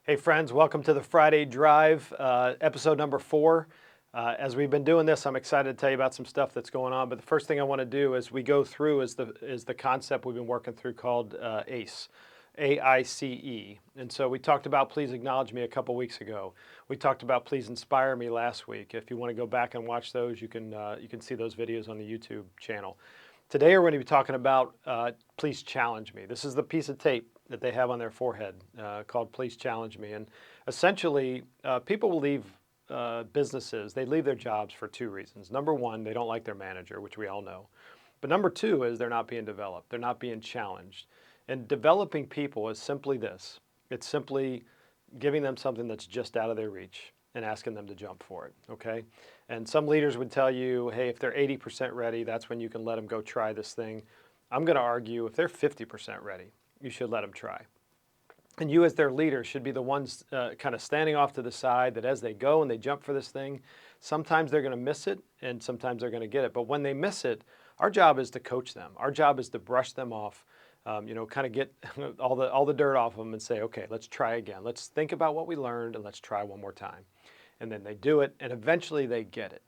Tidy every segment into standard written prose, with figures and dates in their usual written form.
Hey friends, welcome to the Friday Drive, episode number 4. As we've been doing this, I'm excited to tell you about some stuff that's going on, but the first thing I want to do as we go through is the concept we've been working through called AICE, A-I-C-E. And so we talked about Please Acknowledge Me a couple weeks ago. We talked about Please Inspire Me last week. If you want to go back and watch those, you can see those videos on the YouTube channel. Today we're going to be talking about Please Challenge Me. This is the piece of tape that they have on their forehead called Please Challenge Me. And essentially, people will leave businesses, they leave their jobs for 2 reasons. Number 1, they don't like their manager, which we all know. But number 2 is they're not being developed. They're not being challenged. And developing people is simply this. It's simply giving them something that's just out of their reach and asking them to jump for it, okay? And some leaders would tell you, hey, if they're 80% ready, that's when you can let them go try this thing. I'm going to argue if they're 50% ready, you should let them try. And you as their leader should be the ones kind of standing off to the side that as they go and they jump for this thing, sometimes they're going to miss it and sometimes they're going to get it. But when they miss it, our job is to coach them. Our job is to brush them off, kind of get all the dirt off them and say, okay, let's try again. Let's think about what we learned and let's try one more time. And then they do it and eventually they get it.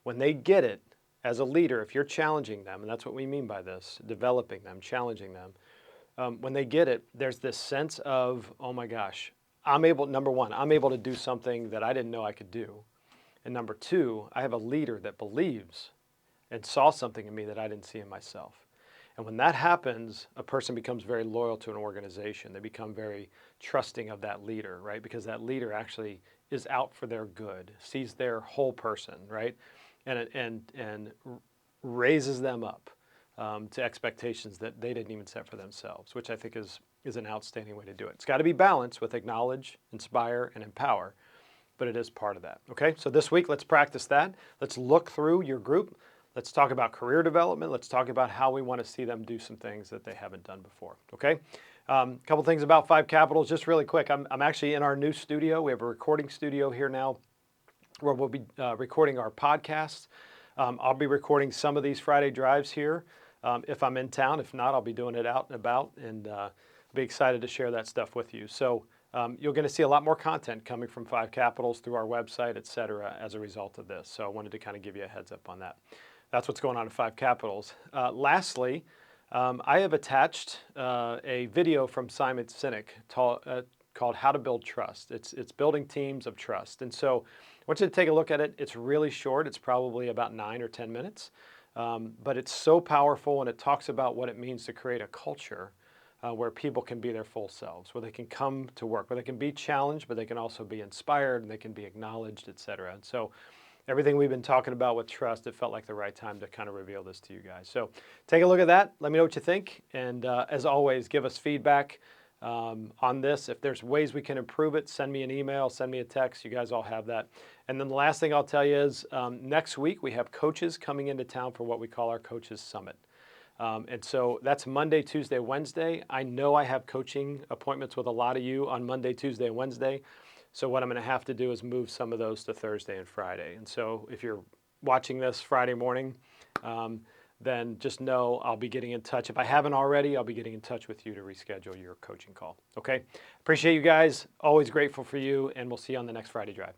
When they get it, as a leader, if you're challenging them, and that's what we mean by this, developing them, challenging them, when they get it, there's this sense of, oh my gosh, number 1, I'm able to do something that I didn't know I could do. And number 2, I have a leader that believes and saw something in me that I didn't see in myself. And when that happens, a person becomes very loyal to an organization. They become very trusting of that leader, right? Because that leader actually is out for their good, sees their whole person, right? And raises them up to expectations that they didn't even set for themselves, which I think is an outstanding way to do it. It's got to be balanced with acknowledge, inspire, and empower, but it is part of that, okay? So this week, let's practice that. Let's look through your group. Let's talk about career development. Let's talk about how we want to see them do some things that they haven't done before, okay? A couple things about 5 Capitals, just really quick. I'm actually in our new studio. We have a recording studio here now where we'll be recording our podcasts. I'll be recording some of these Friday Drives here if I'm in town. If not, I'll be doing it out and about, and I'll be excited to share that stuff with you. So you're going to see a lot more content coming from 5 Capitals through our website, et cetera, as a result of this. So I wanted to kind of give you a heads up on that. That's what's going on at 5 Capitals. Lastly, I have attached a video from Simon Sinek called How to Build Trust. It's building teams of trust. And so I want you to take a look at it. It's really short. It's probably about 9 or 10 minutes. But it's so powerful, and it talks about what it means to create a culture where people can be their full selves, where they can come to work, where they can be challenged, but they can also be inspired, and they can be acknowledged, et cetera. And so everything we've been talking about with trust, it felt like the right time to kind of reveal this to you guys. So take a look at that. Let me know what you think. And as always, give us feedback on this. If there's ways we can improve it, send me an email, send me a text. You guys all have that. And then the last thing I'll tell you is next week we have coaches coming into town for what we call our Coaches Summit. And so that's Monday, Tuesday, Wednesday. I know I have coaching appointments with a lot of you on Monday, Tuesday, and Wednesday. So what I'm going to have to do is move some of those to Thursday and Friday. And so if you're watching this Friday morning, then just know I'll be getting in touch. If I haven't already, I'll be getting in touch with you to reschedule your coaching call. Okay? Appreciate you guys. Always grateful for you, and we'll see you on the next Friday Drive.